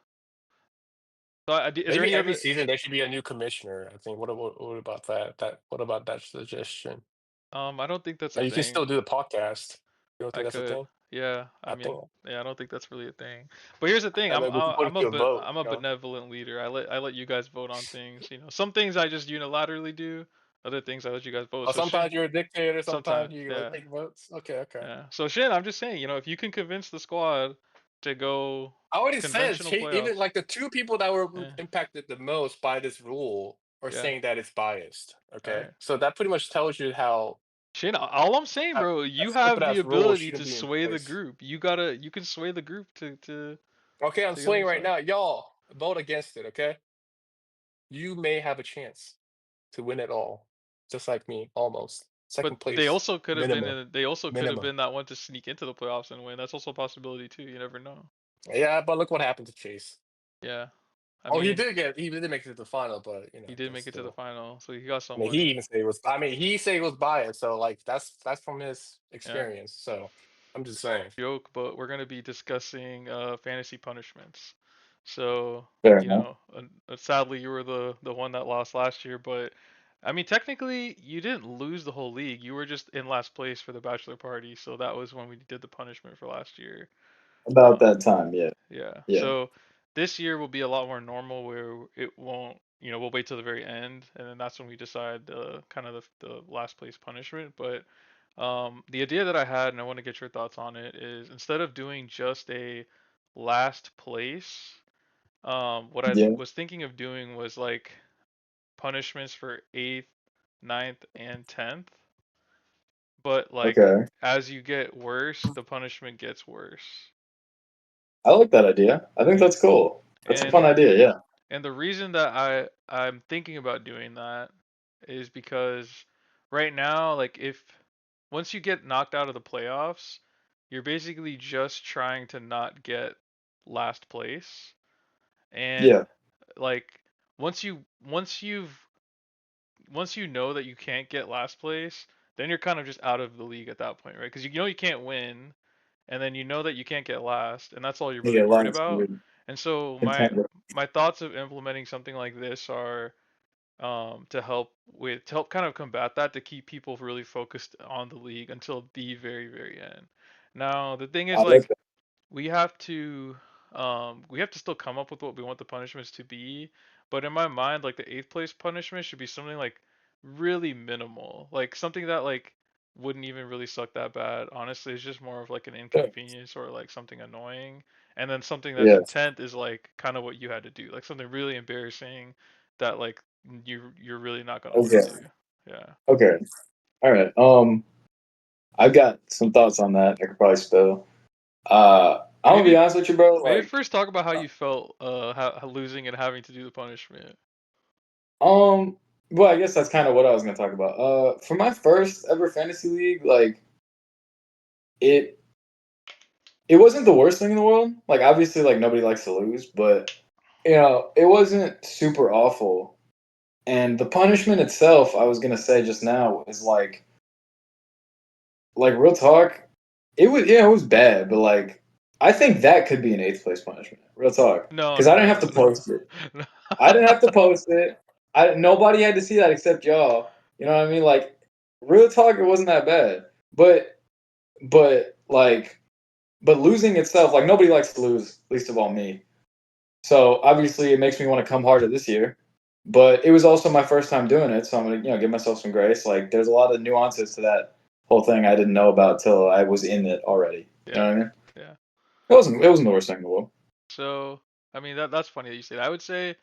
So, is there maybe any every other? season there should be a new commissioner. I think. What about that? What about that suggestion? I don't think that's a And you can thing. still do the podcast. You don't I think that's a could. thing? Yeah. I I think, mean, yeah, I don't think that's really a thing. But here's the thing. and then we can put it to a vote. I'm a benevolent leader. I let you guys vote on things. Some things I just unilaterally do. Other things I let you guys vote. Oh, So shit. sometimes you're a dictator. Sometimes Sometimes, you like yeah. take votes. Okay, okay. Yeah. So Shin, I'm just saying, if you can convince the squad to go I already said conventional even playoffs, like the two people that were yeah, impacted the most by this rule are yeah. saying that it's biased. All Okay, right. so that pretty much tells you how Shin, all I'm saying, that, bro, that you stupid have the ass rule ability shouldn't to be in sway the place. group. You can sway the group Okay, I'm to go on swinging your right side. now. Y'all vote against it. Okay, you may have a chance to win it all, just like me, almost But second place minimum. they also could have Minimum. been that one to sneak into the playoffs and win. That's also a possibility too. You never know. Yeah, but look what happened to Chase. Yeah. I Oh, mean, he did make it to the final, but he did that's make it to the still. final, so he got I some mean, he money. even said it was. I mean, he said it was biased, so like that's from his Yeah, experience. So I'm just saying. joke, but we're gonna be discussing fantasy punishments. So, Fair you enough. know, sadly you were the one that lost last year, but I mean technically you didn't lose the whole league. You were just in last place for the bachelor party, so that was when we did the punishment for last year. About Um, that time, yeah. yeah. Yeah. So this year will be a lot more normal where it won't, you know, we'll wait till the very end and then that's when we decide kind of the last place punishment. But the idea that I had, and I want to get your thoughts on it, is instead of doing just a last place, what I Yeah. was thinking of doing was like punishments for 8th, ninth, and 10th. But like Okay. as you get worse, the punishment gets worse. I like that idea. I think that's cool. That's a fun And idea, yeah. And the reason that I'm thinking about doing that is because right now, like if once you get knocked out of the playoffs, you're basically just trying to not get last place. And Yeah. like once you know that you can't get last place, then you're kind of just out of the league at that point, right? Because you know you can't win, and then you know that you can't get last, and that's all you're You really get worried last about. year. And so Contender. my thoughts of implementing something like this are to help kind of combat that, to keep people really focused on the league until the very very end. Now the thing I is like like that. we have to still come up with what we want the punishments to be, but in my mind like the 8th place punishment should be something like really minimal, like something that like wouldn't even really suck that bad. Honestly, it's just more of like an Yeah. inconvenience or like something annoying. And then something that the Yes. 10th is like kind of what you had to do, like something really embarrassing that like you're really not gonna want Okay. to do. Yeah. Okay. All right. I've got some thoughts on that I could probably spill. I'm gonna be Maybe honest with you, bro. maybe Like, first talk about how you felt losing and having to do the punishment. um, well, I guess that's kind of what I was gonna talk about. For my first ever fantasy league, like it, it wasn't the worst thing in the world. Like, obviously, like nobody likes to lose, but it wasn't super awful. And the punishment itself, I was gonna say just now, is like real talk. It was bad, but like I think that could be an eighth place punishment. Real talk, No, because I no, didn't no, have no, to post it. no. I didn't have to post it. I Nobody had to see that except y'all. You know what I mean? Like real talk, it wasn't that bad. But like but losing itself, like nobody likes to lose, least of all me. So obviously it makes me want to come harder this year. But it was also my first time doing it, so I'm gonna give myself some grace. Like there's a lot of nuances to that whole thing I didn't know about till I was in it already. You know Yeah, what I mean? yeah. It wasn't the worst thing in the world. So, I mean that's funny that you say that. I would say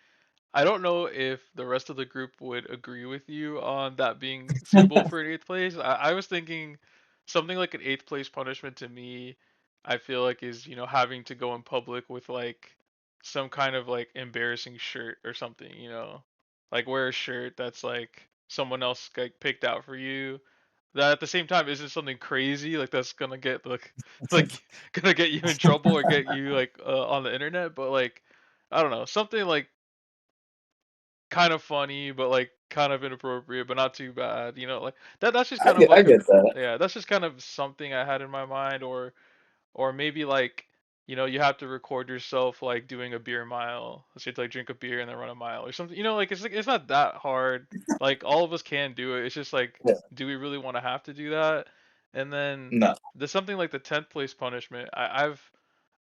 I don't know if the rest of the group would agree with you on that being suitable for an 8th place. I was thinking something like an 8th place punishment to me, I feel like is, you know, having to go in public with like some kind of like embarrassing shirt or something, you know. Like wear a shirt that's like someone else like picked out for you. That at the same time isn't something crazy like that's gonna get like gonna get you in trouble or get you like on the internet, but like I don't know, something like kind of funny, but like kind of inappropriate, but not too bad. You know, like that's just kind of I like get that. yeah, that's just kind of something I had in my mind, or maybe like you know you have to record yourself like doing a beer mile. Let's say to like drink a beer and then run a mile or something. You know, like it's not that hard. Like all of us can do it. It's just like Yeah. do we really want to have to do that? And then No. there's something like the 10th place punishment.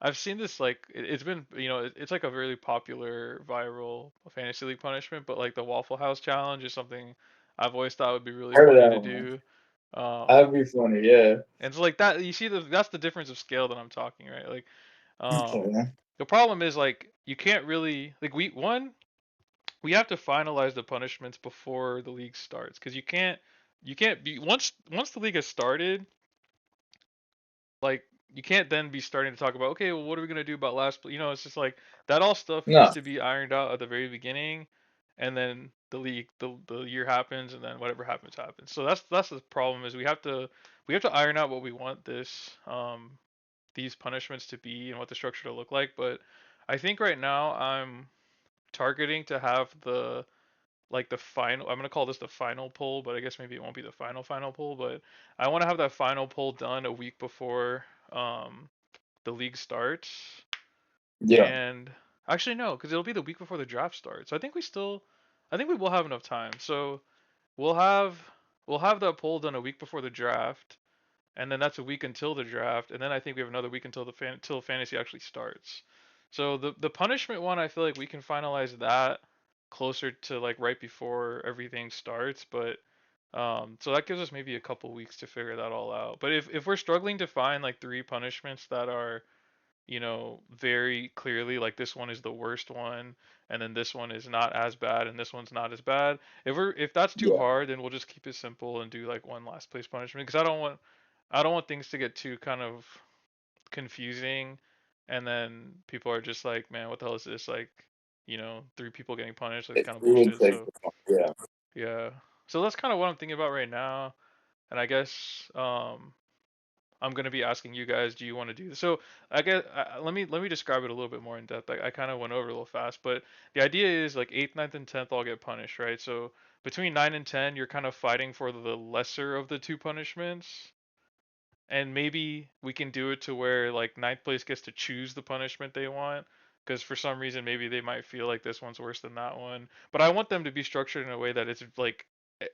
I've seen this like it's been you know it's like a really popular viral fantasy league punishment, but like the Waffle House challenge is something I've always thought would be really Heard of funny that to one. do. Um, That'd be funny, yeah. and it's like that you see that's the difference of scale that I'm talking, right? Like um, Okay. the problem is like you can't really like we have to finalize the punishments before the league starts because you can't be once the league has started, like you can't then be starting to talk about okay, well what are we gonna do about you know, it's just like that all stuff needs No. to be ironed out at the very beginning, and then the year happens and then whatever happens. So that's the problem is we have to iron out what we want these punishments to be and what the structure to look like. But I think right now targeting to have the final. I'm gonna call this the final poll, but I guess maybe it won't be the final poll. But I want to have that final poll done a week before the league starts. Yeah. And actually no, because it'll be the week before the draft starts. So I think we will have enough time. So we'll have we'll have that poll done a week before the draft, and then that's a week until the draft, and then I think we have another week until till fantasy actually starts. So the punishment one, I feel like we can finalize that closer to like right before everything starts, but so that gives us maybe a couple weeks to figure that all out. But if we're struggling to find like three punishments that are, you know, very clearly like this one is the worst one, and then this one is not as bad, and this one's not as bad. If that's too Yeah. hard, then we'll just keep it simple and do like one last place punishment because I don't want things to get too kind of confusing, and then people are just like, man, what the hell is this? Like, you know, three people getting punished, like It kind of ruins bullshit. things. So Yeah. yeah, so that's kind of what I'm thinking about right now, and I guess I'm gonna be asking you guys, do you want to do this? So I guess let me describe it a little bit more in depth. I kind of went over a little fast, but the idea is like eighth, ninth, and tenth all get punished, right? So between 9 and 10, you're kind of fighting for the lesser of the two punishments, and maybe we can do it to where like ninth place gets to choose the punishment they want, because for some reason maybe they might feel like this one's worse than that one. But I want them to be structured in a way that it's like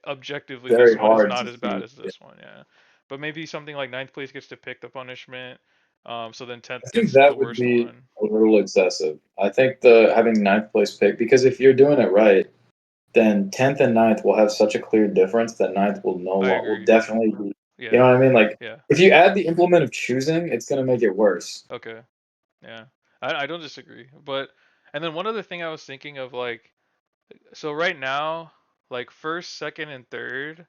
objectively this Very one is hard not to as bad see. as this one, yeah. But maybe something like ninth place gets to pick the punishment, so then I tenth think gets the that would worst be one. a little excessive. I think the having ninth place pick, because if you're doing it right, then 10th and ninth will have such a clear difference that ninth will I will agree. definitely be. You know Yeah, what I mean? Like yeah, if you add the implement of choosing, it's gonna make it worse. okay, yeah. I don't disagree, but and then one other thing I was thinking of, like, so right now, like first, second, and third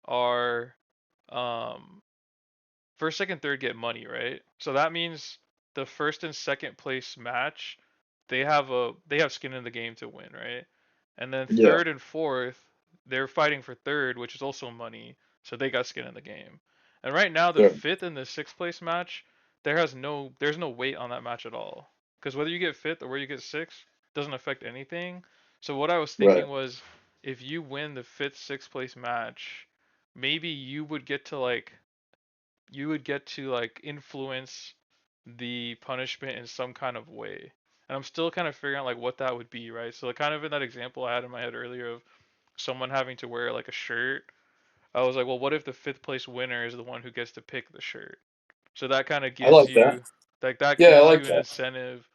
are um first, second, third get money, right? So that means the first and second place match, they have skin in the game to win, right? And then Yeah. third and fourth, they're fighting for third, which is also money, so they got skin in the game. And right now, the Sure. fifth and the sixth place match, there's no weight on that match at all, because whether you get fifth or where you get sixth doesn't affect anything. So what I was Right. thinking was, if you win the fifth, sixth place match, maybe you would get to like influence the punishment in some kind of way. And I'm still kind of figuring out like what that would be, right? So like kind of in that example I had in my head earlier of someone having to wear like a shirt, I was like, well, what if the fifth place winner is the one who gets to pick the shirt? So that kind of I gives like that. you like that Yeah, I gives like you an that. incentive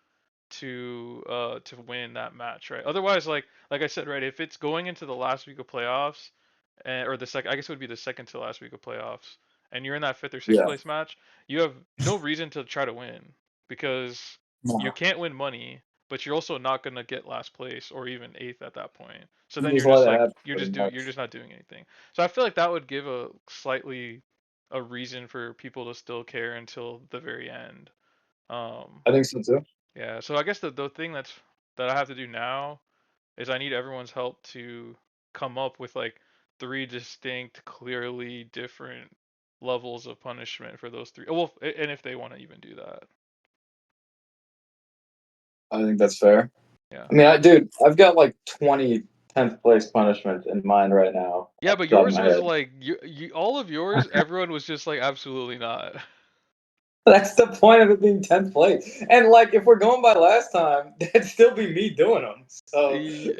to win that match, right? Otherwise, like I said, right, if it's going into the last week of playoffs, or the second, I guess it would be the second to last week of playoffs, and you're in that fifth or sixth Yeah. place match, you have no reason to try to win because you No. can't win money, but you're also not gonna get last place or even eighth at that point. So You then just you're let just it like happen pretty much. you're just not doing anything. So I feel like that would give a slightly a reason for people to still care until the very end. Um, I think so too. yeah, so I guess the thing that I have to do now is I need everyone's help to come up with like three distinct, clearly different levels of punishment for those three. Well, and if they want to even do that. I think that's fair. Yeah. I mean, dude, I've got like 20 10th place punishments in mind right now Yeah, off but the top of yours my was head. like all of yours, everyone was just like absolutely not. That's the point of it being 10th place. And like, if we're going by last time, that'd still be me doing them. So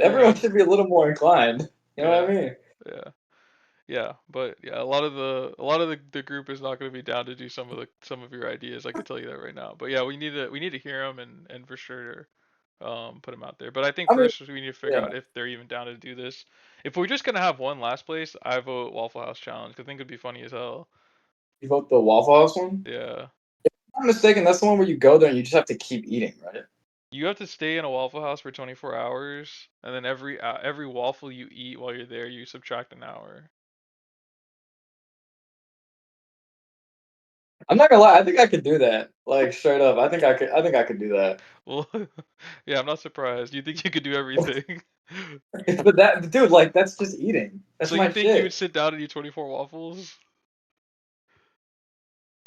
everyone Yeah. should be a little more inclined. You know Yeah. what I mean? Yeah. Yeah, but yeah, a lot of the group is not going to be down to do some of your ideas. I can tell you that right now. But yeah, we need to hear them and for sure put them out there. But I think I mean, first we need to figure yeah. out if they're even down to do this. If we're just gonna have one last place, I vote Waffle House challenge. 'Cause I think it'd be funny as hell. You vote the Waffle House one? Yeah, If I'm not mistaken, that's the one where you go there and you just have to keep eating, right? you have to stay in a Waffle House for 24 hours, and then every waffle you eat while you're there, you subtract an hour. I'm not gonna lie, I think I could do that. Like straight up. I think I could do that. Well, yeah, I'm not surprised. You think you could do everything? But that dude, like that's just eating. That's So you my think you would shit. sit down and eat 24 waffles?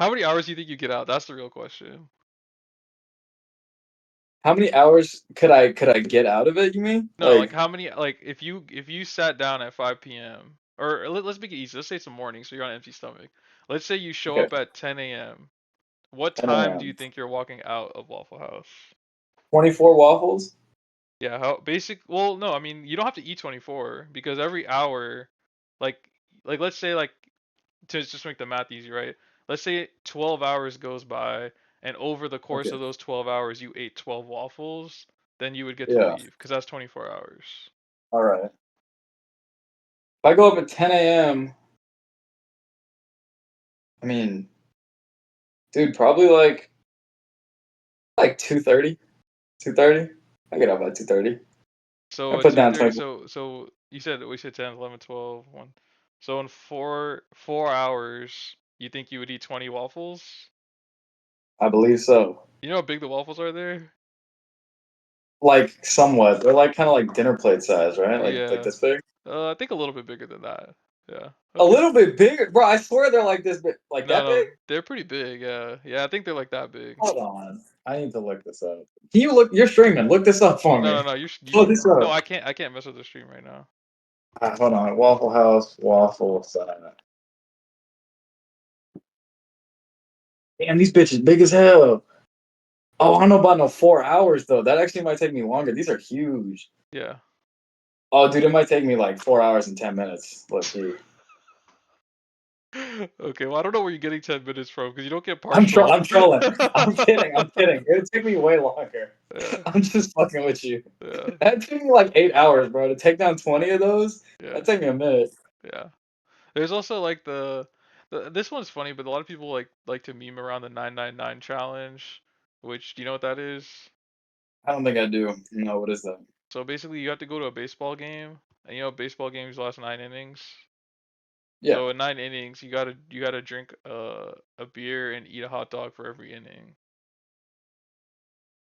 How many hours do you think you get out? That's the real question. How many hours could I get out of it? You mean No, like how many? Like if you sat down at 5 p.m. or let's make it easy. Let's say it's the morning, so you're on an empty stomach. Let's say you show okay, up at 10 a.m. What 10 time do you a.m. think you're walking out of Waffle House? 24 waffles? Yeah, how basic? Well, no, I mean you don't have to eat 24 because every hour, like let's say like to just make the math easy, right? Let's say 12 hours goes by, and over the course Okay. of those 12 hours you ate 12 waffles, then you would get to Yeah. leave because that's 24 hours. All right. If I go up at 10 a.m., I mean, dude, probably like 2:30. 2:30. I get up at 2:30. I So at put down 2:30, 20. so you said we said 10, 11, 12, 1. So in four hours, you think you would eat 20 waffles? I believe so. You know how big the waffles are there? Like somewhat. They're like kind of like dinner plate size, right? Like Yeah. this big. I think a little bit bigger than that. Yeah. A Okay. little bit bigger, bro. I swear they're like this big, like No, that big. no, they're pretty big. Yeah. Yeah, I think they're like that big. Hold on, I need to look this up. Can you look? You're streaming. Look this up for No, me. no, no. Pull this No, up. I can't mess with the stream right now. Hold on. Waffle House waffle size. Damn, these bitches big as hell. Oh, I don't know about no 4 hours though. That actually might take me longer. These are huge. Yeah. Oh, dude, it might take me like 4 hours and 10 minutes. Look, gee. Okay, well, I don't know where you're getting 10 minutes from because you don't get partial. I'm trolling. I'm kidding. I'm kidding. It would take me way longer. Yeah, I'm just fucking with you. yeah, That took me like 8 hours, bro, to take down 20 of those. yeah, That took me a minute. yeah. There's also like this one's funny, but a lot of people like to meme around the 999 challenge, which do you know what that is? I don't think I do. No, what is that? So basically, you have to go to a baseball game, and you know baseball games last 9 innings. Yeah. So in 9 innings, you gotta drink a beer and eat a hot dog for every inning.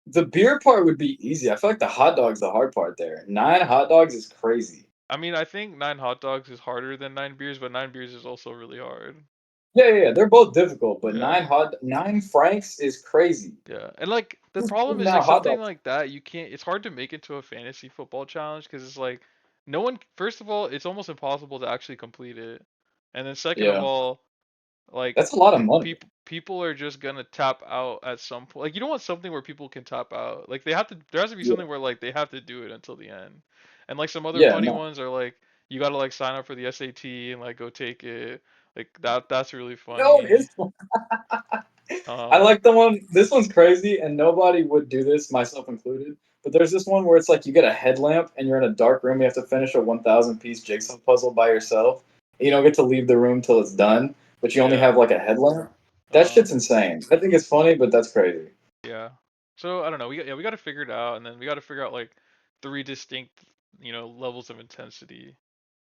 The beer part would be easy. I feel like the hot dog's the hard part there. 9 hot dogs is crazy. I mean, I think 9 hot dogs is harder than 9 beers, but 9 beers is also really hard. Yeah. They're both difficult, but Yeah. 9 francs is crazy. Yeah, and like the Who's problem giving is like out hot something dogs? like that you can't. It's hard to make into a fantasy football challenge because it's like no one. First of all, it's almost impossible to actually complete it, and then second of Yeah. all, like That's a lot of money. people are just gonna tap out at some point. Like you don't want something where people can tap out. Like they have to. There has to be Yeah. something where like they have to do it until the end, and like some other Yeah, funny no. ones are like you gotta like sign up for the SAT and like go take it. Like that's really No, it funny. is. I Um, like the one. This one's crazy, and nobody would do this, myself included. But there's this one where it's like you get a headlamp and you're in a dark room. You have to finish a 1,000-piece jigsaw puzzle by yourself. You don't get to leave the room till it's done, but you only yeah. have like a headlamp. That Uh-huh. shit's insane. I think it's funny, but that's crazy. Yeah. So I don't know. We got to figure it out, and then we got to figure out like three distinct, levels of intensity.